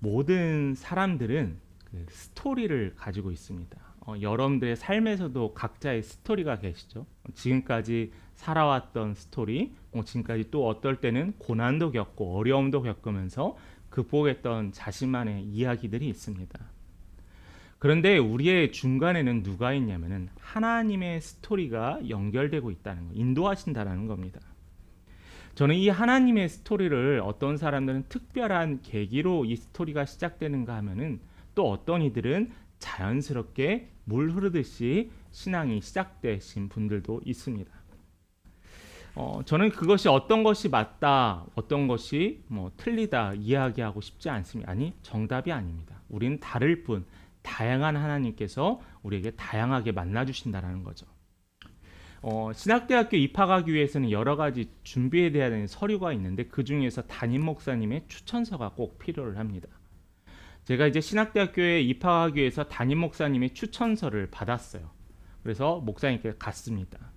모든 사람들은 그 스토리를 가지고 있습니다. 여러분들의 삶에서도 각자의 스토리가 계시죠. 지금까지 살아왔던 스토리, 지금까지 또 어떨 때는 고난도 겪고 어려움도 겪으면서 극복했던 자신만의 이야기들이 있습니다. 그런데 우리의 중간에는 누가 있냐면은 하나님의 스토리가 연결되고 있다는 거, 인도하신다라는 겁니다. 저는 이 하나님의 스토리를 어떤 사람들은 특별한 계기로 이 스토리가 시작되는가 하면은 또 어떤 이들은 자연스럽게 물 흐르듯이 신앙이 시작되신 분들도 있습니다. 저는 그것이 어떤 것이 맞다, 어떤 것이 틀리다 이야기하고 싶지 않습니다. 아니, 정답이 아닙니다. 우리는 다를 뿐 다양한 하나님께서 우리에게 다양하게 만나주신다는 거죠. 신학대학교 입학하기 위해서는 여러 가지 준비해야 되는 서류가 있는데 그 중에서 담임 목사님의 추천서가 꼭 필요를 합니다. 제가 이제 신학대학교에 입학하기 위해서 담임 목사님의 추천서를 받았어요. 그래서 목사님께 갔습니다.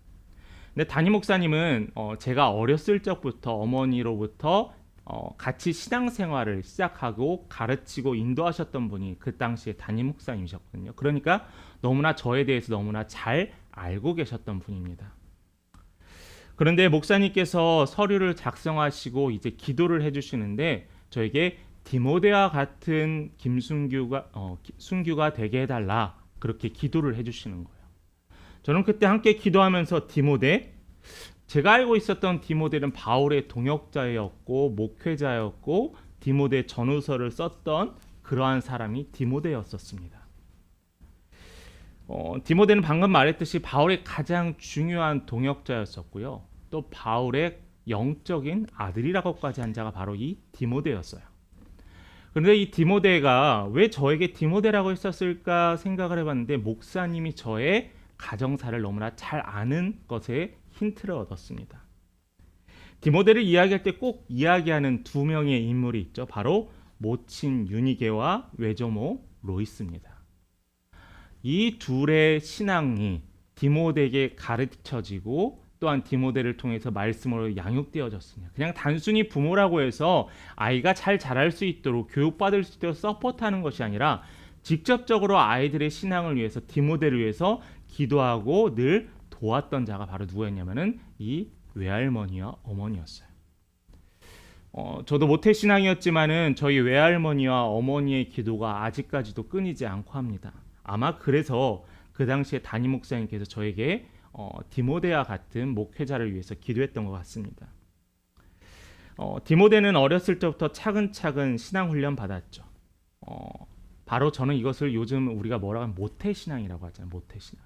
근데 담임 목사님은 제가 어렸을 적부터 어머니로부터 같이 신앙생활을 시작하고 가르치고 인도하셨던 분이 그 당시에 담임 목사님이셨거든요. 그러니까 너무나 저에 대해서 너무나 잘 알고 계셨던 분입니다. 그런데 목사님께서 서류를 작성하시고 이제 기도를 해주시는데 저에게 디모데와 같은 순규가 되게 해달라 그렇게 기도를 해주시는 거예요. 저는 그때 함께 기도하면서 디모데, 제가 알고 있었던 디모데는 바울의 동역자였고 목회자였고 디모데 전후서를 썼던 그러한 사람이 디모데였었습니다. 디모데는 방금 말했듯이 바울의 가장 중요한 동역자였었고요. 또 바울의 영적인 아들이라고까지 한 자가 바로 이 디모데였어요. 그런데 이 디모데가 왜 저에게 디모데라고 했었을까 생각을 해봤는데 목사님이 저의 가정사를 너무나 잘 아는 것에 힌트를 얻었습니다. 디모데를 이야기할 때 꼭 이야기하는 두 명의 인물이 있죠. 바로 모친 유니게와 외조모 로이스입니다. 이 둘의 신앙이 디모데에게 가르쳐지고 또한 디모데를 통해서 말씀으로 양육되어졌습니다. 그냥 단순히 부모라고 해서 아이가 잘 자랄 수 있도록 교육받을 수 있도록 서포트하는 것이 아니라 직접적으로 아이들의 신앙을 위해서 디모데를 위해서 기도하고 늘 도왔던 자가 바로 누구였냐면은 이 외할머니와 어머니였어요. 저도 모태신앙이었지만은 저희 외할머니와 어머니의 기도가 아직까지도 끊이지 않고 합니다. 아마 그래서 그 당시에 담임 목사님께서 저에게 디모데와 같은 목회자를 위해서 기도했던 것 같습니다. 디모데는 어렸을 때부터 차근차근 신앙 훈련 받았죠. 바로 저는 이것을 요즘 우리가 뭐라고 하면 모태신앙이라고 하잖아요. 모태신앙.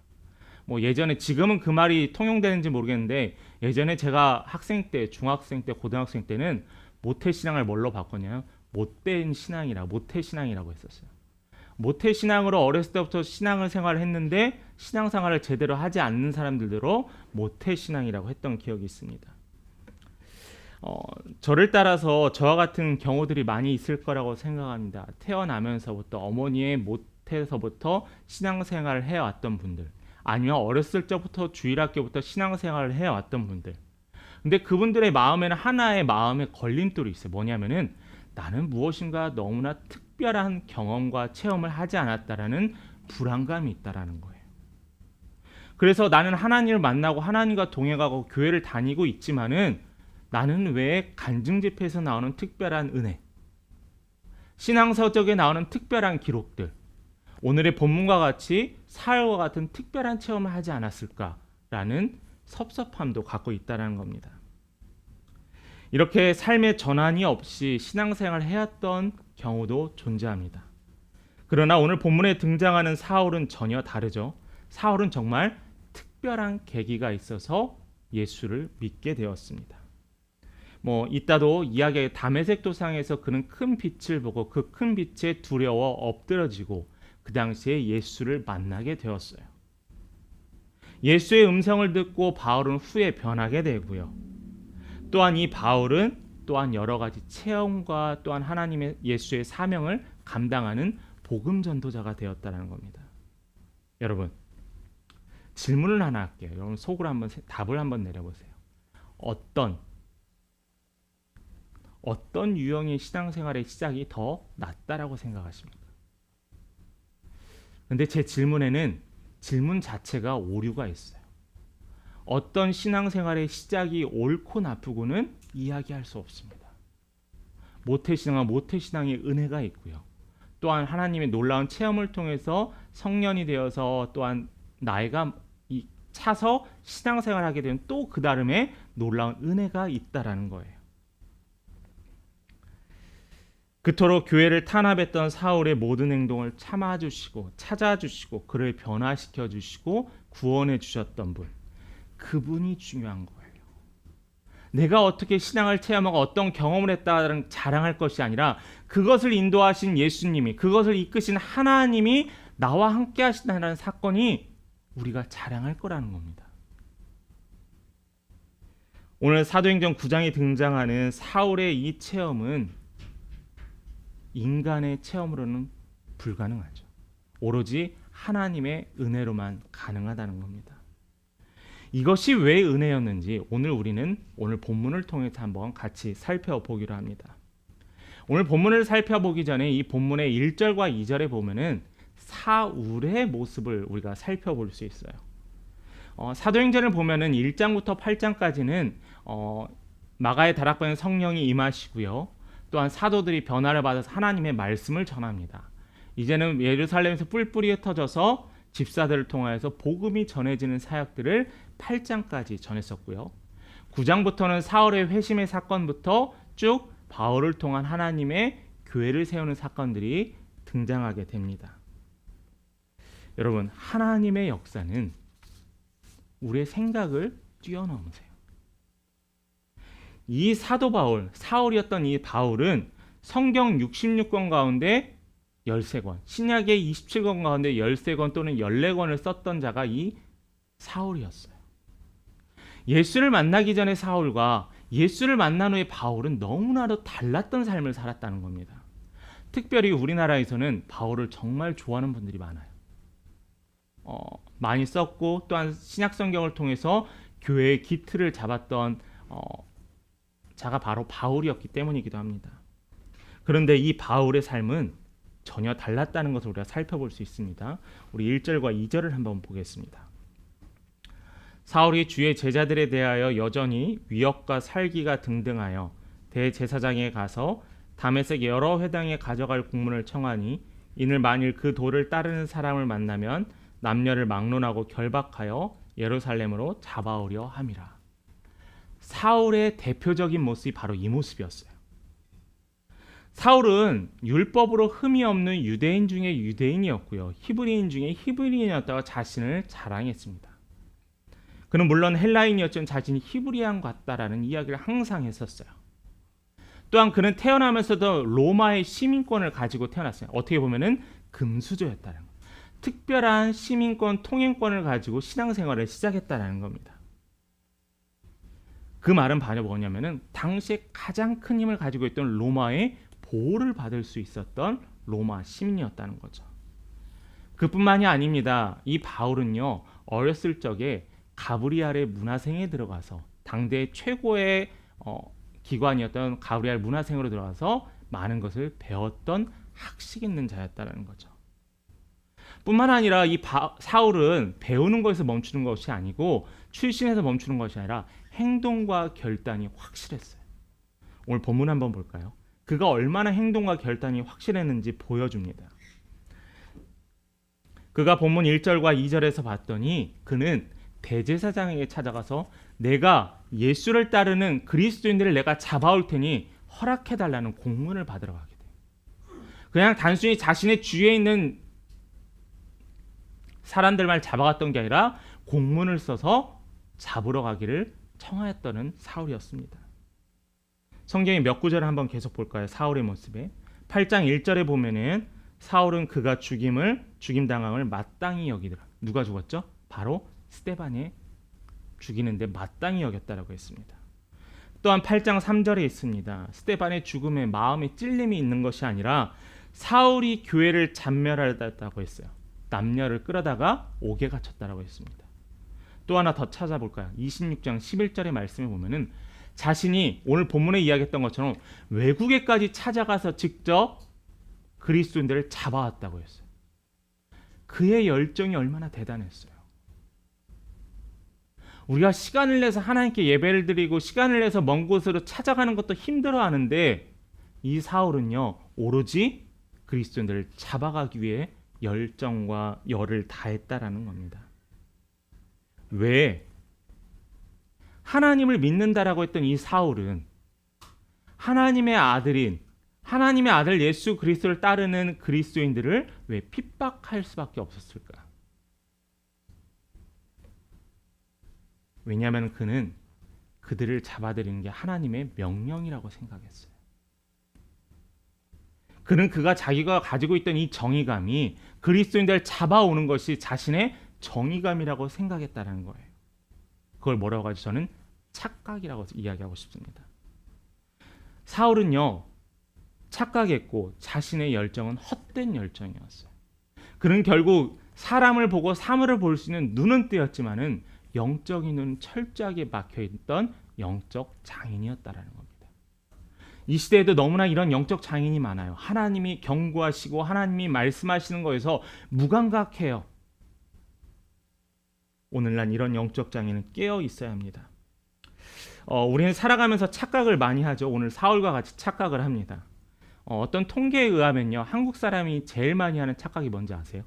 예전에, 지금은 그 말이 통용되는지 모르겠는데 예전에 제가 학생 때, 중학생 때, 고등학생 때는 모태신앙을 뭘로 바꿨냐면 못된 신앙이라, 모태신앙이라고 했었어요. 모태신앙으로 어렸을 때부터 신앙을 생활을 했는데 신앙생활을 제대로 하지 않는 사람들로 모태신앙이라고 했던 기억이 있습니다. 저를 따라서 저와 같은 경우들이 많이 있을 거라고 생각합니다. 태어나면서부터 어머니의 모태에서부터 신앙생활을 해왔던 분들, 아니면 어렸을 적부터 주일학교부터 신앙생활을 해왔던 분들. 근데 그분들의 마음에는 하나의 마음의 걸림돌이 있어요. 뭐냐면은 나는 무엇인가 너무나 특별한 경험과 체험을 하지 않았다라는 불안감이 있다라는 거예요. 그래서 나는 하나님을 만나고 하나님과 동행하고 교회를 다니고 있지만은 나는 왜 간증 집회에서 나오는 특별한 은혜, 신앙서적에 나오는 특별한 기록들, 오늘의 본문과 같이 사흘과 같은 특별한 체험을 하지 않았을까라는 섭섭함도 갖고 있다는 겁니다. 이렇게 삶의 전환이 없이 신앙생활을 해왔던 경우도 존재합니다. 그러나 오늘 본문에 등장하는 사울은 전혀 다르죠. 사울은 정말 특별한 계기가 있어서 예수를 믿게 되었습니다. 이따도 이야기의 다메섹 도상에서 그는 큰 빛을 보고 그 큰 빛에 두려워 엎드러지고 그 당시에 예수를 만나게 되었어요. 예수의 음성을 듣고 바울은 후에 변하게 되고요. 또한 이 바울은 또한 여러 가지 체험과 또한 하나님의 예수의 사명을 감당하는 복음 전도자가 되었다는 겁니다. 여러분, 질문을 하나 할게요. 여러분 속으로 한번 답을 한번 내려보세요. 어떤 유형의 신앙생활의 시작이 더 낫다라고 생각하십니까? 근데 제 질문에는 질문 자체가 오류가 있어요. 어떤 신앙생활의 시작이 옳고 나쁘고는 이야기할 수 없습니다. 모태신앙과 모태신앙의 은혜가 있고요. 또한 하나님의 놀라운 체험을 통해서 성년이 되어서 또한 나이가 차서 신앙생활을 하게 되면 또 그 다름에 놀라운 은혜가 있다라는 거예요. 그토록 교회를 탄압했던 사울의 모든 행동을 참아주시고 찾아주시고 그를 변화시켜 주시고 구원해 주셨던 분, 그분이 중요한 거예요. 내가 어떻게 신앙을 체험하고 어떤 경험을 했다는 자랑할 것이 아니라 그것을 인도하신 예수님이, 그것을 이끄신 하나님이 나와 함께 하신다는 사건이 우리가 자랑할 거라는 겁니다. 오늘 사도행전 9장에 등장하는 사울의 이 체험은 인간의 체험으로는 불가능하죠. 오로지 하나님의 은혜로만 가능하다는 겁니다. 이것이 왜 은혜였는지 우리는 오늘 본문을 통해서 한번 같이 살펴보기로 합니다. 오늘 본문을 살펴보기 전에 이 본문의 1절과 2절에 보면은 사울의 모습을 우리가 살펴볼 수 있어요. 사도행전을 보면은 1장부터 8장까지는 마가의 다락방에 성령이 임하시고요. 또한 사도들이 변화를 받아서 하나님의 말씀을 전합니다. 이제는 예루살렘에서 뿔뿔이 흩어져서 집사들을 통하여서 복음이 전해지는 사역들을 8장까지 전했었고요. 9장부터는 사울의 회심의 사건부터 쭉 바울을 통한 하나님의 교회를 세우는 사건들이 등장하게 됩니다. 여러분, 하나님의 역사는 우리의 생각을 뛰어넘으세요. 이 사도 바울, 사울이었던 이 바울은 성경 66권 가운데 13권, 신약의 27권 가운데 13권 또는 14권을 썼던 자가 이 사울이었어요. 예수를 만나기 전에 사울과 예수를 만난 후에 바울은 너무나도 달랐던 삶을 살았다는 겁니다. 특별히 우리나라에서는 바울을 정말 좋아하는 분들이 많아요. 많이 썼고 또한 신약 성경을 통해서 교회의 기틀을 잡았던 자가 바로 바울이었기 때문이기도 합니다. 그런데 이 바울의 삶은 전혀 달랐다는 것을 우리가 살펴볼 수 있습니다. 우리 1절과 2절을 한번 보겠습니다. 사울이 주의 제자들에 대하여 여전히 위협과 살기가 등등하여 대제사장에 가서 다메섹 여러 회당에 가져갈 국문을 청하니 이는 만일 그 도를 따르는 사람을 만나면 남녀를 막론하고 결박하여 예루살렘으로 잡아오려 함이라. 사울의 대표적인 모습이 바로 이 모습이었어요. 사울은 율법으로 흠이 없는 유대인 중에 유대인이었고요. 히브리인 중에 히브리인이었다고 자신을 자랑했습니다. 그는 물론 헬라인이었지만 자신이 히브리안 같다라는 이야기를 항상 했었어요. 또한 그는 태어나면서도 로마의 시민권을 가지고 태어났어요. 어떻게 보면은 금수저였다는 거예요. 특별한 시민권 통행권을 가지고 신앙생활을 시작했다는 겁니다. 그 말은 바로 뭐냐면은 당시에 가장 큰 힘을 가지고 있던 로마의 보호를 받을 수 있었던 로마 시민이었다는 거죠. 그뿐만이 아닙니다. 이 바울은요, 어렸을 적에 가브리알의 문화생에 들어가서 당대 최고의 기관이었던 가브리알 문화생으로 들어가서 많은 것을 배웠던 학식 있는 자였다는 거죠. 뿐만 아니라 이 사울은 배우는 것에서 멈추는 것이 아니고 출신에서 멈추는 것이 아니라 행동과 결단이 확실했어요. 오늘 본문 한번 볼까요? 그가 얼마나 행동과 결단이 확실했는지 보여줍니다. 그가 본문 1절과 2절에서 봤더니 그는 대제사장에게 찾아가서 내가 예수를 따르는 그리스도인들을 내가 잡아올 테니 허락해달라는 공문을 받으러 가게 돼요. 그냥 단순히 자신의 주위에 있는 사람들만 잡아갔던 게 아니라 공문을 써서 잡으러 가기를 청하였다는 사울이었습니다. 성경의 몇 구절을 한번 계속 볼까요? 사울의 모습에 8장 1절에 보면은 사울은 그가 죽임당함을 마땅히 여기더라. 누가 죽었죠? 바로 스데반이 죽이는데 마땅히 여겼다라고 했습니다. 또한 8장 3절에 있습니다. 스데반의 죽음에 마음에 찔림이 있는 것이 아니라 사울이 교회를 잔멸하였다고 했어요. 남녀를 끌어다가 옥에 갇혔다라고 했습니다. 또 하나 더 찾아볼까요? 26장 11절의 말씀에 보면은 자신이 오늘 본문에 이야기했던 것처럼 외국에까지 찾아가서 직접 그리스도인들을 잡아왔다고 했어요. 그의 열정이 얼마나 대단했어요. 우리가 시간을 내서 하나님께 예배를 드리고 시간을 내서 먼 곳으로 찾아가는 것도 힘들어하는데 이 사울은요 오로지 그리스도인들을 잡아가기 위해 열정과 열을 다했다라는 겁니다. 왜? 하나님을 믿는다라고 했던 이 사울은 하나님의 아들 예수 그리스도를 따르는 그리스도인들을 왜 핍박할 수밖에 없었을까? 왜냐하면 그는 그들을 잡아들이는 게 하나님의 명령이라고 생각했어요. 그는 자기가 가지고 있던 이 정의감이 그리스도인들을 잡아오는 것이 자신의 정의감이라고 생각했다는 거예요. 그걸 뭐라고 하죠? 저는 착각이라고 이야기하고 싶습니다. 사울은요 착각했고 자신의 열정은 헛된 열정이었어요. 그는 결국 사람을 보고 사물을 볼 수 있는 눈은 뜨였지만은 영적인 눈은 철저하게 막혀있던 영적 장인이었다라는 겁니다. 이 시대에도 너무나 이런 영적 장인이 많아요. 하나님이 경고하시고 하나님이 말씀하시는 거에서 무감각해요. 오늘날 이런 영적 장인은 깨어 있어야 합니다. 우리는 살아가면서 착각을 많이 하죠. 오늘 사울과 같이 착각을 합니다. 어떤 통계에 의하면요, 한국 사람이 제일 많이 하는 착각이 뭔지 아세요?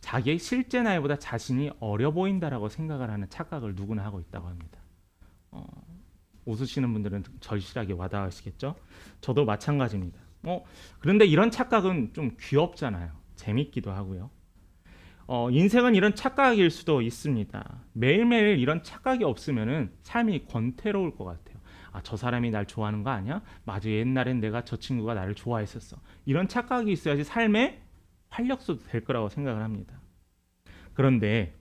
자기의 실제 나이보다 자신이 어려 보인다라고 생각을 하는 착각을 누구나 하고 있다고 합니다. 웃으시는 분들은 절실하게 와닿으시겠죠? 저도 마찬가지입니다. 그런데 이런 착각은 좀 귀엽잖아요. 재밌기도 하고요. 인생은 이런 착각일 수도 있습니다. 매일매일 이런 착각이 없으면은 삶이 권태로울 것 같아요. 저 사람이 날 좋아하는 거 아니야? 맞아, 옛날엔 내가 저 친구가 나를 좋아했었어. 이런 착각이 있어야지 삶에 활력소도 될 거라고 생각을 합니다. 그런데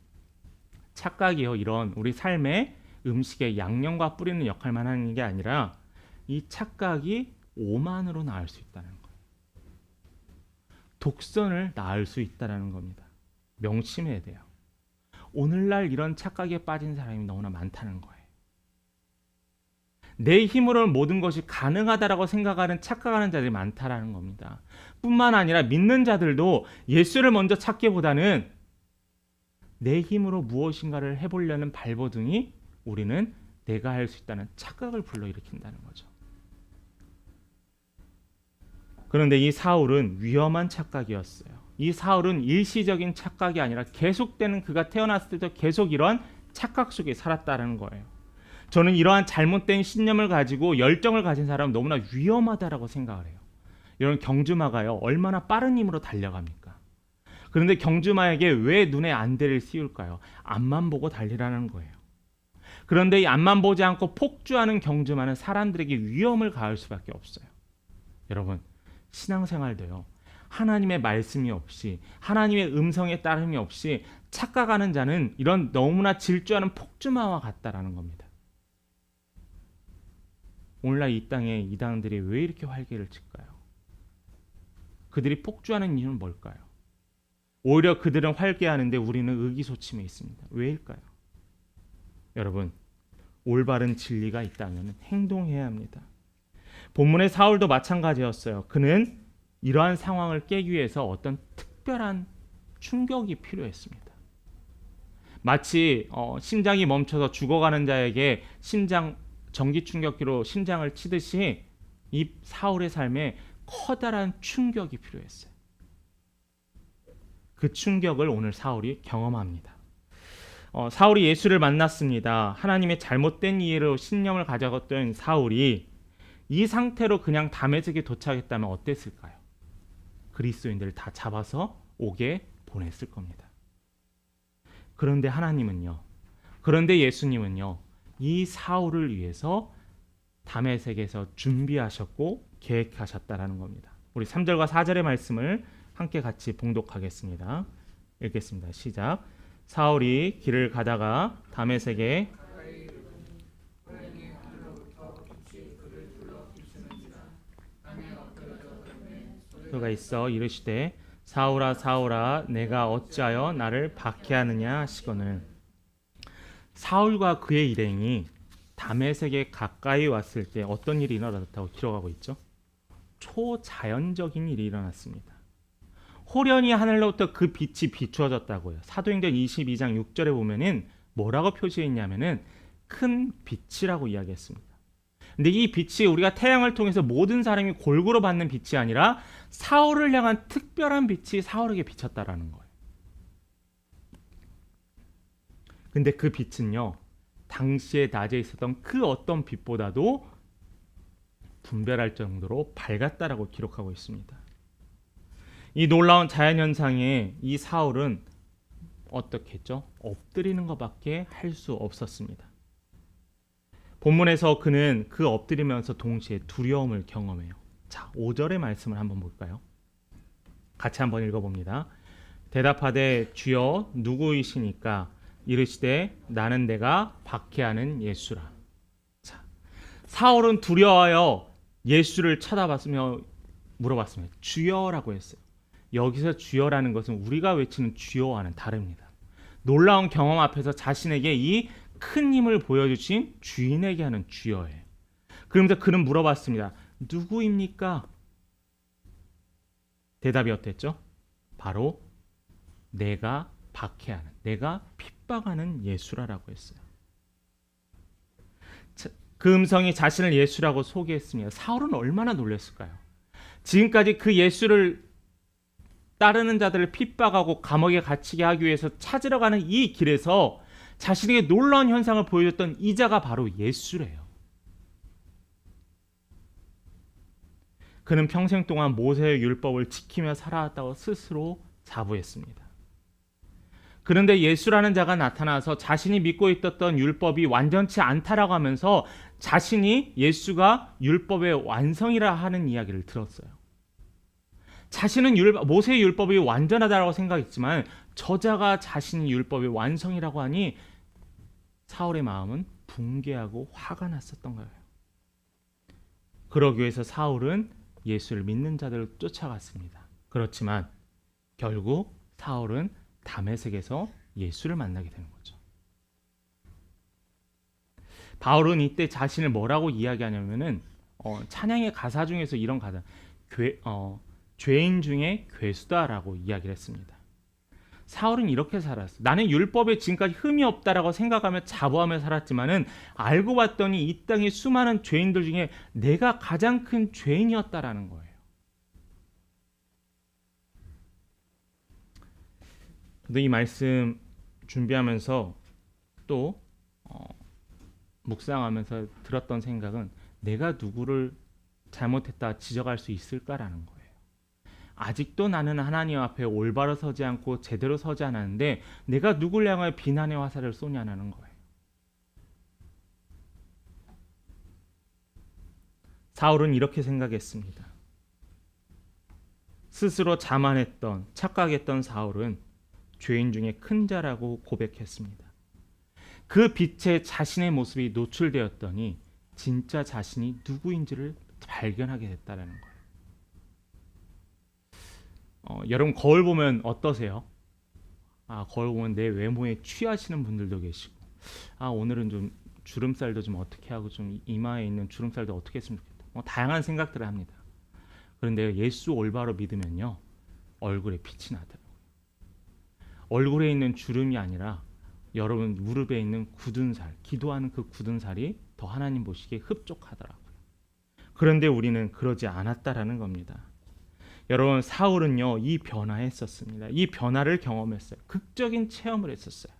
착각이요, 이런 우리 삶에 음식에 양념과 뿌리는 역할만 하는 게 아니라 이 착각이 오만으로 나을 수 있다는 거예요. 독선을 낳을 수 있다는 겁니다. 명심해야 돼요. 오늘날 이런 착각에 빠진 사람이 너무나 많다는 거예요. 내 힘으로 모든 것이 가능하다라고 생각하는 착각하는 자들이 많다라는 겁니다. 뿐만 아니라 믿는 자들도 예수를 먼저 찾기보다는 내 힘으로 무엇인가를 해보려는 발버둥이 우리는 내가 할 수 있다는 착각을 불러일으킨다는 거죠. 그런데 이 사울은 위험한 착각이었어요. 이 사울은 일시적인 착각이 아니라 계속되는, 그가 태어났을 때도 계속 이러한 착각 속에 살았다는 거예요. 저는 이러한 잘못된 신념을 가지고 열정을 가진 사람은 너무나 위험하다라고 생각을 해요. 이런 경주마가요, 얼마나 빠른 힘으로 달려갑니까? 그런데 경주마에게 왜 눈에 안대를 씌울까요? 앞만 보고 달리라는 거예요. 그런데 이 앞만 보지 않고 폭주하는 경주마는 사람들에게 위험을 가할 수밖에 없어요. 여러분, 신앙생활도요, 하나님의 말씀이 없이, 하나님의 음성에 따름이 없이 착각하는 자는 이런 너무나 질주하는 폭주마와 같다라는 겁니다. 오늘날 이 땅에 이단들이 왜 이렇게 활개를 칠까요? 그들이 폭주하는 이유는 뭘까요? 오히려 그들은 활개하는데 우리는 의기소침해 있습니다. 왜일까요? 여러분, 올바른 진리가 있다면 행동해야 합니다. 본문의 사울도 마찬가지였어요. 그는 이러한 상황을 깨기 위해서 어떤 특별한 충격이 필요했습니다. 마치 심장이 멈춰서 죽어가는 자에게 전기 충격기로 심장을 치듯이 이 사울의 삶에 커다란 충격이 필요했어요. 그 충격을 오늘 사울이 경험합니다. 사울이 예수를 만났습니다. 하나님의 잘못된 이해로 신념을 가져갔던 사울이 이 상태로 그냥 다메섹에 도착했다면 어땠을까요? 그리스도인들을 다 잡아서 옥에 보냈을 겁니다. 그런데 그런데 예수님은요, 이 사울을 위해서 다메섹에서 준비하셨고 계획하셨다라는 겁니다. 우리 3절과 4절의 말씀을 함께 같이 봉독하겠습니다. 읽겠습니다. 시작. 사울이 길을 가다가 다메섹에 그가 있어 이르시되 사울아 사울아 내가 어찌하여 나를 박해하느냐 하시거늘. 사울과 그의 일행이 다메섹에 가까이 왔을 때 어떤 일이 일어났다고 기록하고 있죠? 초자연적인 일이 일어났습니다. 호련히 하늘로부터 그 빛이 비추어졌다고요. 사도행전 22장 6절에 보면은 뭐라고 표시해 있냐면은 큰 빛이라고 이야기했습니다. 근데 이 빛이 우리가 태양을 통해서 모든 사람이 골고루 받는 빛이 아니라 사울을 향한 특별한 빛이 사울에게 비쳤다라는 거예요. 근데 그 빛은요, 당시에 낮에 있었던 그 어떤 빛보다도 분별할 정도로 밝았다라고 기록하고 있습니다. 이 놀라운 자연현상에 이 사울은 어떻게 했죠? 엎드리는 것밖에 할 수 없었습니다. 본문에서 그는 그 엎드리면서 동시에 두려움을 경험해요. 자, 5절의 말씀을 한번 볼까요? 같이 한번 읽어봅니다. 대답하되 주여 누구이시니까? 이르시되 나는 내가 박해하는 예수라. 자, 사울은 두려워하여 예수를 쳐다봤으며 물어봤습니다. 주여라고 했어요. 여기서 주여라는 것은 우리가 외치는 주여와는 다릅니다. 놀라운 경험 앞에서 자신에게 이 큰 힘을 보여주신 주인에게 하는 주여예요. 그러면서 그는 물어봤습니다. 누구입니까? 대답이 어땠죠? 바로 내가 박해하는, 내가 핍박하는 예수라고 했어요. 그 음성이 자신을 예수라고 소개했으며 사울은 얼마나 놀랐을까요? 지금까지 그 예수를 따르는 자들을 핍박하고 감옥에 갇히게 하기 위해서 찾으러 가는 이 길에서 자신에게 놀라운 현상을 보여줬던 이자가 바로 예수래요. 그는 평생 동안 모세의 율법을 지키며 살아왔다고 스스로 자부했습니다. 그런데 예수라는 자가 나타나서 자신이 믿고 있었던 율법이 완전치 않다라고 하면서 자신이 예수가 율법의 완성이라 하는 이야기를 들었어요. 자신은 모세의 율법이 완전하다고 생각했지만 저자가 자신이 율법의 완성이라고 하니 사울의 마음은 붕괴하고 화가 났었던 거예요. 그러기 위해서 사울은 예수를 믿는 자들을 쫓아갔습니다. 그렇지만 결국 사울은 다메섹에서 예수를 만나게 되는 거죠. 바울은 이때 자신을 뭐라고 이야기하냐면은 찬양의 가사 중에서 이런 가사, 죄인 중에 괴수다라고 이야기를 했습니다. 사울은 이렇게 살았어. 나는 율법에 지금까지 흠이 없다라고 생각하며 자부하며 살았지만은 알고 봤더니 이 땅의 수많은 죄인들 중에 내가 가장 큰 죄인이었다라는 거예요. 근데 이 말씀 준비하면서 또 묵상하면서 들었던 생각은 내가 누구를 잘못했다 지적할 수 있을까라는 거예요. 아직도 나는 하나님 앞에 올바로 서지 않고 제대로 서지 않았는데 내가 누구를 향하여 비난의 화살을 쏘냐는 거예요. 사울은 이렇게 생각했습니다. 스스로 자만했던, 착각했던 사울은 죄인 중에 큰 자라고 고백했습니다. 그 빛에 자신의 모습이 노출되었더니 진짜 자신이 누구인지를 발견하게 됐다는 거예요. 여러분 거울 보면 어떠세요? 거울 보면 내 외모에 취하시는 분들도 계시고, 오늘은 좀 주름살도 좀 어떻게 하고 좀 이마에 있는 주름살도 어떻게 했으면 좋겠다. 다양한 생각들을 합니다. 그런데 예수 올바로 믿으면요, 얼굴에 빛이 나더라고요. 얼굴에 있는 주름이 아니라 여러분 무릎에 있는 굳은 살, 기도하는 그 굳은 살이 더 하나님 보시기에 흡족하더라고요. 그런데 우리는 그러지 않았다라는 겁니다. 여러분 사울은요 이 변화했었습니다. 이 변화를 경험했어요. 극적인 체험을 했었어요.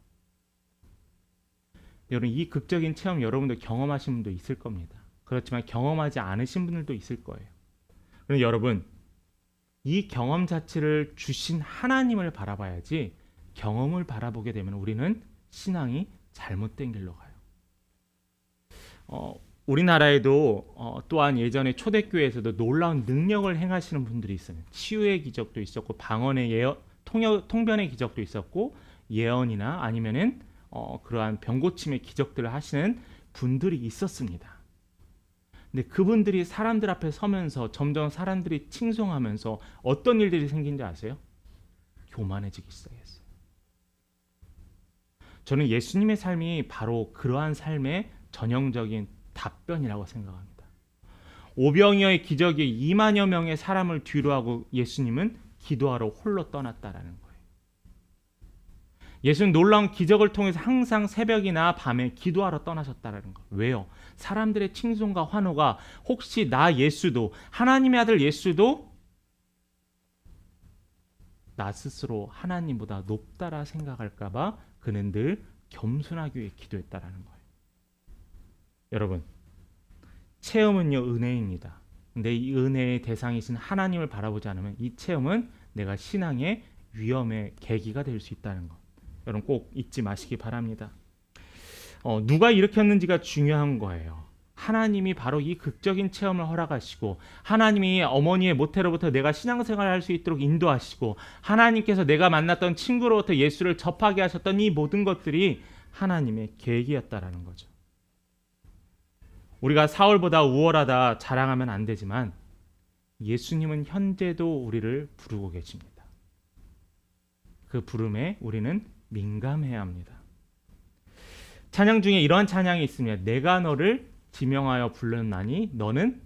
여러분 이 극적인 체험 여러분도 경험하신 분도 있을 겁니다. 그렇지만 경험하지 않으신 분들도 있을 거예요. 그런데 여러분 이 경험 자체를 주신 하나님을 바라봐야지 경험을 바라보게 되면 우리는 신앙이 잘못된 길로 가요. 우리나라에도 또한 예전에 초대교회에서도 놀라운 능력을 행하시는 분들이 있어요. 치유의 기적도 있었고 방언의 통변의 기적도 있었고 예언이나 아니면은 그러한 병고침의 기적들을 하시는 분들이 있었습니다. 근데 그분들이 사람들 앞에 서면서 점점 사람들이 칭송하면서 어떤 일들이 생긴지 아세요? 교만해지기 시작했어요. 저는 예수님의 삶이 바로 그러한 삶의 전형적인 답변이라고 생각합니다. 오병이어의 기적이 2만여 명의 사람을 뒤로하고 예수님은 기도하러 홀로 떠났다라는 거예요. 예수는 놀라운 기적을 통해서 항상 새벽이나 밤에 기도하러 떠나셨다라는 거. 왜요? 사람들의 칭송과 환호가 혹시 나 예수도, 하나님의 아들 예수도 나 스스로 하나님보다 높다라 생각할까 봐 그는 늘 겸손하기 위해 기도했다라는 거예요. 여러분, 체험은요 은혜입니다. 근데 이 은혜의 대상이신 하나님을 바라보지 않으면 이 체험은 내가 신앙의 위험의 계기가 될 수 있다는 것. 여러분 꼭 잊지 마시기 바랍니다. 누가 일으켰는지가 중요한 거예요. 하나님이 바로 이 극적인 체험을 허락하시고, 하나님이 어머니의 모태로부터 내가 신앙생활을 할 수 있도록 인도하시고, 하나님께서 내가 만났던 친구로부터 예수를 접하게 하셨던 이 모든 것들이 하나님의 계획이었다라는 거죠. 우리가 사울보다 우월하다 자랑하면 안 되지만 예수님은 현재도 우리를 부르고 계십니다. 그 부름에 우리는 민감해야 합니다. 찬양 중에 이러한 찬양이 있습니다. 내가 너를 지명하여 불렀나니 너는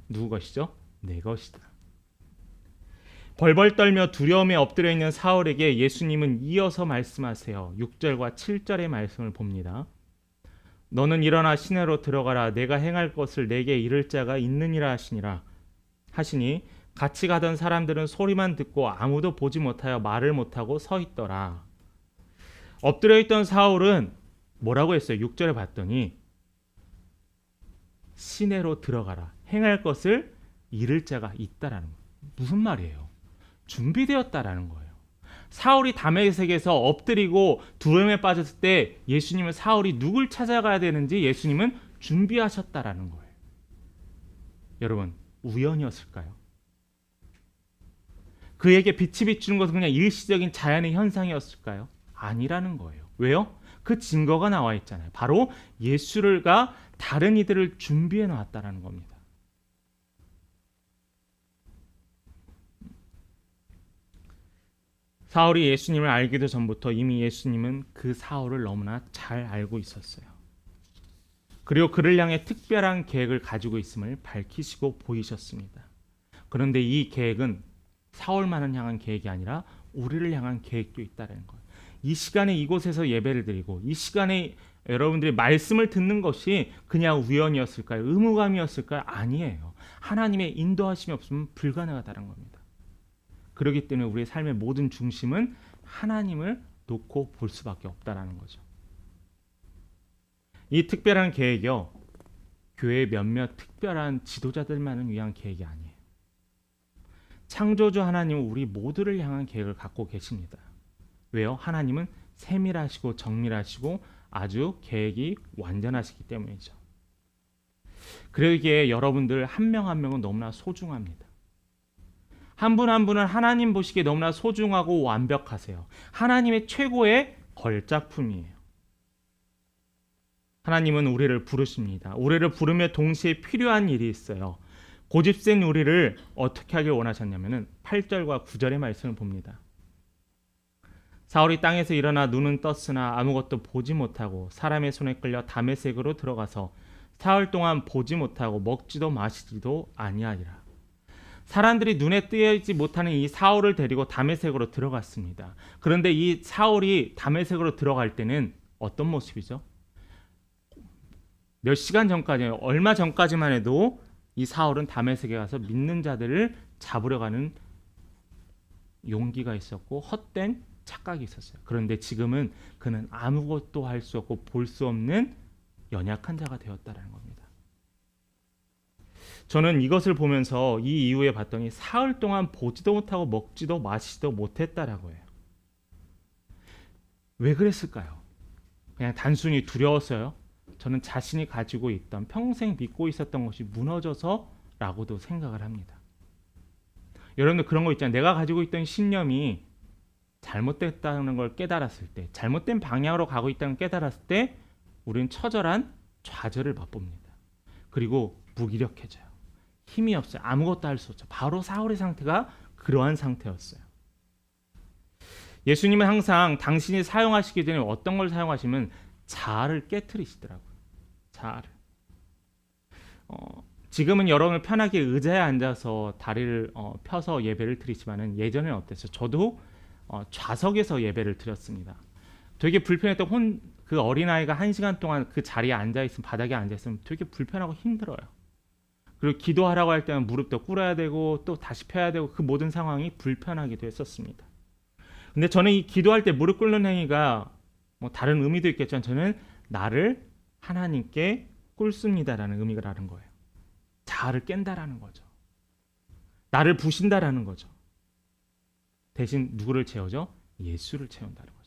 누구 것이죠? 내 것이다. 벌벌 떨며 두려움에 엎드려 있는 사울에게 예수님은 이어서 말씀하세요. 6절과 7절의 말씀을 봅니다. 너는 일어나 시내로 들어가라. 내가 행할 것을 내게 이를 자가 있느니라 하시니 같이 가던 사람들은 소리만 듣고 아무도 보지 못하여 말을 못하고 서 있더라. 엎드려 있던 사울은 뭐라고 했어요? 6절에 봤더니 시내로 들어가라. 행할 것을 이를 자가 있다라는 거예요. 무슨 말이에요? 준비되었다라는 거예요. 사울이 다메섹에서 엎드리고 두려움에 빠졌을 때 예수님은 사울이 누굴 찾아가야 되는지 예수님은 준비하셨다라는 거예요. 여러분, 우연이었을까요? 그에게 빛이 비추는 것은 그냥 일시적인 자연의 현상이었을까요? 아니라는 거예요. 왜요? 그 증거가 나와 있잖아요. 바로 예수가 다른 이들을 준비해 놨다라는 겁니다. 사울이 예수님을 알기도 전부터 이미 예수님은 그 사울을 너무나 잘 알고 있었어요. 그리고 그를 향해 특별한 계획을 가지고 있음을 밝히시고 보이셨습니다. 그런데 이 계획은 사울만을 향한 계획이 아니라 우리를 향한 계획도 있다는 거예요. 이 시간에 이곳에서 예배를 드리고 이 시간에 여러분들이 말씀을 듣는 것이 그냥 우연이었을까요? 의무감이었을까요? 아니에요. 하나님의 인도하심이 없으면 불가능하다는 겁니다. 그렇기 때문에 우리의 삶의 모든 중심은 하나님을 놓고 볼 수밖에 없다는 거죠. 이 특별한 계획이요, 교회의 몇몇 특별한 지도자들만을 위한 계획이 아니에요. 창조주 하나님은 우리 모두를 향한 계획을 갖고 계십니다. 왜요? 하나님은 세밀하시고 정밀하시고 아주 계획이 완전하시기 때문이죠. 그러기에 여러분들 한 명 한 명은 너무나 소중합니다. 한 분 한 분은 하나님 보시기에 너무나 소중하고 완벽하세요. 하나님의 최고의 걸작품이에요. 하나님은 우리를 부르십니다. 우리를 부르며 동시에 필요한 일이 있어요. 고집센 우리를 어떻게 하길 원하셨냐면 8절과 9절의 말씀을 봅니다. 사울이 땅에서 일어나 눈은 떴으나 아무것도 보지 못하고 사람의 손에 끌려 다메섹으로 들어가서 사흘 동안 보지 못하고 먹지도 마시지도 아니하리라. 사람들이 눈에 띄지 못하는 이 사울을 데리고 다메섹으로 들어갔습니다. 그런데 이 사울이 다메섹으로 들어갈 때는 어떤 모습이죠? 몇 시간 전까지, 얼마 전까지만 해도 이 사울은 다메섹에 가서 믿는 자들을 잡으려 가는 용기가 있었고 헛된 착각이 있었어요. 그런데 지금은 그는 아무것도 할 수 없고 볼 수 없는 연약한 자가 되었다는 겁니다. 저는 이것을 보면서 이 이후에 봤더니 사흘 동안 보지도 못하고 먹지도 마시지도 못했다라고 해요. 왜 그랬을까요? 그냥 단순히 두려웠어요? 저는 자신이 가지고 있던 평생 믿고 있었던 것이 무너져서라고도 생각을 합니다. 여러분들 그런 거 있잖아요. 내가 가지고 있던 신념이 잘못됐다는 걸 깨달았을 때, 잘못된 방향으로 가고 있다는 걸 깨달았을 때 우리는 처절한 좌절을 맛봅니다. 그리고 무기력해져요. 힘이 없어요. 아무것도 할 수 없죠. 바로 사울의 상태가 그러한 상태였어요. 예수님은 항상 당신이 사용하시기 전에 어떤 걸 사용하시면 자아를 깨트리시더라고요. 자아를. 지금은 여러분을 편하게 의자에 앉아서 다리를 펴서 예배를 드리지만은 예전에는 어땠어요? 저도 좌석에서 예배를 드렸습니다. 되게 불편했던 그 어린아이가 1시간 동안 그 자리에 앉아있으면, 바닥에 앉아있으면 되게 불편하고 힘들어요. 그리고 기도하라고 할 때는 무릎도 꿇어야 되고 또 다시 펴야 되고, 그 모든 상황이 불편하기도 했었습니다. 근데 저는 이 기도할 때 무릎 꿇는 행위가 뭐 다른 의미도 있겠지만, 저는 나를 하나님께 꿇습니다라는 의미라는 거예요. 자아를 깬다라는 거죠. 나를 부신다라는 거죠. 대신 누구를 채우죠? 예수를 채운다는 거죠.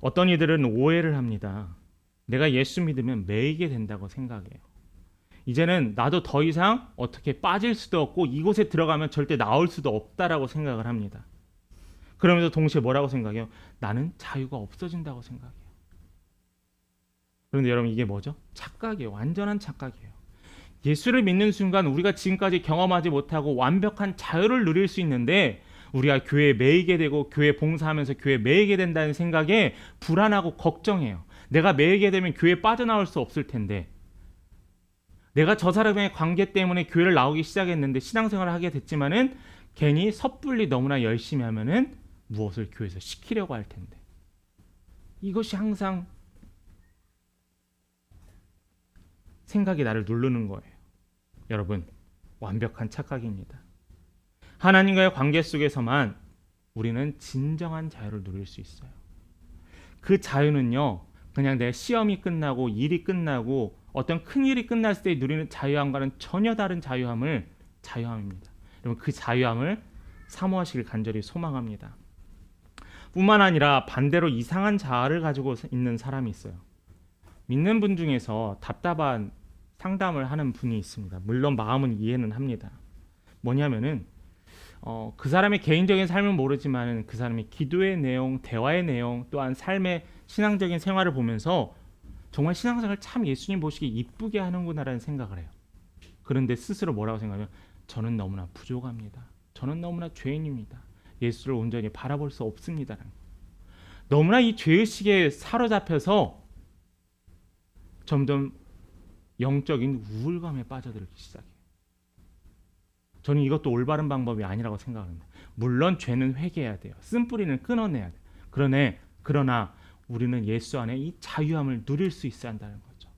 어떤 이들은 오해를 합니다. 내가 예수 믿으면 매이게 된다고 생각해요. 이제는 나도 더 이상 어떻게 빠질 수도 없고 이곳에 들어가면 절대 나올 수도 없다라고 생각을 합니다. 그러면서 동시에 뭐라고 생각해요? 나는 자유가 없어진다고 생각해요. 그런데 여러분, 이게 뭐죠? 착각이에요. 완전한 착각이에요. 예수를 믿는 순간 우리가 지금까지 경험하지 못하고 완벽한 자유를 누릴 수 있는데, 우리가 교회에 매이게 되고 교회 봉사하면서 교회에 매이게 된다는 생각에 불안하고 걱정해요. 내가 매이게 되면 교회에 빠져나올 수 없을 텐데, 내가 저 사람의 관계 때문에 교회를 나오기 시작했는데, 신앙생활을 하게 됐지만은 괜히 섣불리 너무나 열심히 하면은 무엇을 교회에서 시키려고 할 텐데, 이것이 항상 생각이 나를 누르는 거예요. 여러분, 완벽한 착각입니다. 하나님과의 관계 속에서만 우리는 진정한 자유를 누릴 수 있어요. 그 자유는요, 그냥 내 시험이 끝나고 일이 끝나고 어떤 큰 일이 끝났을 때 누리는 자유함과는 전혀 다른 자유함입니다. 여러분, 그 자유함을 사모하시길 간절히 소망합니다. 뿐만 아니라 반대로 이상한 자아를 가지고 있는 사람이 있어요. 믿는 분 중에서 답답한 상담을 하는 분이 있습니다. 물론 마음은 이해는 합니다. 뭐냐면은 그 사람의 개인적인 삶은 모르지만 그 사람의 기도의 내용, 대화의 내용, 또한 삶의 신앙적인 생활을 보면서 정말 신앙생활을 참 예수님 보시기 이쁘게 하는구나라는 생각을 해요. 그런데 스스로 뭐라고 생각하면, 저는 너무나 부족합니다. 저는 너무나 죄인입니다. 예수를 온전히 바라볼 수 없습니다. 너무나 이 죄의식에 사로잡혀서 점점 영적인 우울감에 빠져들기 시작해요. 저는 이것도 올바른 방법이 아니라고 생각합니다. 물론 죄는 회개해야 돼요. 쓴뿌리는 끊어내야 돼요. 그러나 우리는 예수 안에 이 자유함을 누릴 수 있어야 한다는 거죠.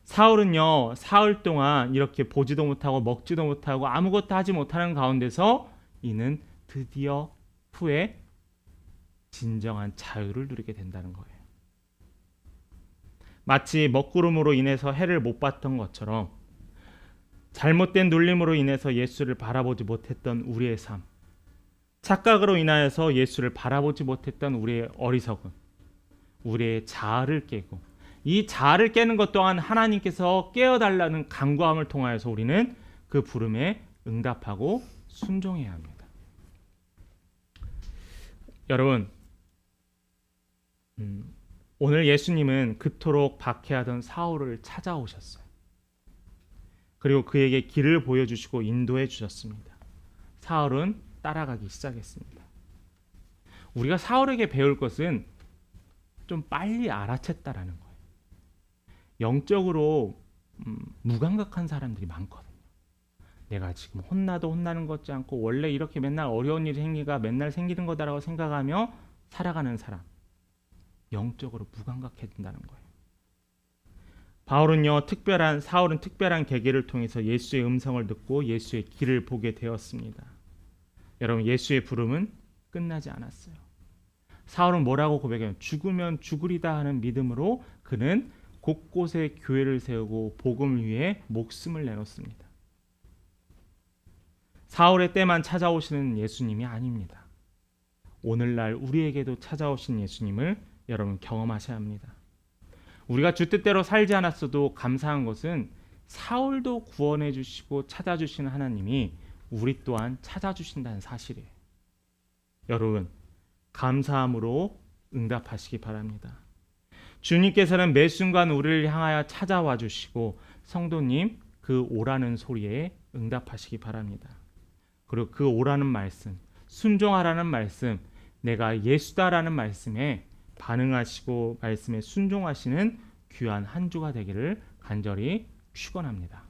사울은요, 사흘 동안 이렇게 보지도 못하고 먹지도 못하고 아무것도 하지 못하는 가운데서 이는 드디어 후에 진정한 자유를 누리게 된다는 거예요. 마치 먹구름으로 인해서 해를 못 봤던 것처럼 잘못된 눌림으로 인해서 예수를 바라보지 못했던 우리의 삶, 착각으로 인하여서 예수를 바라보지 못했던 우리의 어리석음, 우리의 자아를 깨고, 이 자아를 깨는 것 또한 하나님께서 깨어달라는 간구함을 통하여서 우리는 그 부름에 응답하고 순종해야 합니다. 여러분, 오늘 예수님은 그토록 박해하던 사울을 찾아오셨어요. 그리고 그에게 길을 보여주시고 인도해 주셨습니다. 사울은 따라가기 시작했습니다. 우리가 사울에게 배울 것은 좀 빨리 알아챘다라는 거예요. 영적으로 무감각한 사람들이 많거든요. 내가 지금 혼나도 혼나는 것 같지 않고 원래 이렇게 맨날 어려운 일이 맨날 생기는 거다라고 생각하며 살아가는 사람, 영적으로 무감각해진다는 거예요. 사울은 특별한 계기를 통해서 예수의 음성을 듣고 예수의 길을 보게 되었습니다. 여러분, 예수의 부름은 끝나지 않았어요. 사울은 뭐라고 고백해요? 죽으면 죽으리다 하는 믿음으로 그는 곳곳에 교회를 세우고 복음을 위해 목숨을 내놓습니다. 사울의 때만 찾아오시는 예수님이 아닙니다. 오늘날 우리에게도 찾아오신 예수님을 여러분 경험하셔야 합니다. 우리가 주 뜻대로 살지 않았어도 감사한 것은 사울도 구원해 주시고 찾아주시는 하나님이 우리 또한 찾아주신다는 사실이에요. 여러분, 감사함으로 응답하시기 바랍니다. 주님께서는 매 순간 우리를 향하여 찾아와 주시고 성도님 그 오라는 소리에 응답하시기 바랍니다. 그리고 그 오라는 말씀, 순종하라는 말씀, 내가 예수다라는 말씀에 반응하시고 말씀에 순종하시는 귀한 한 주가 되기를 간절히 축원합니다.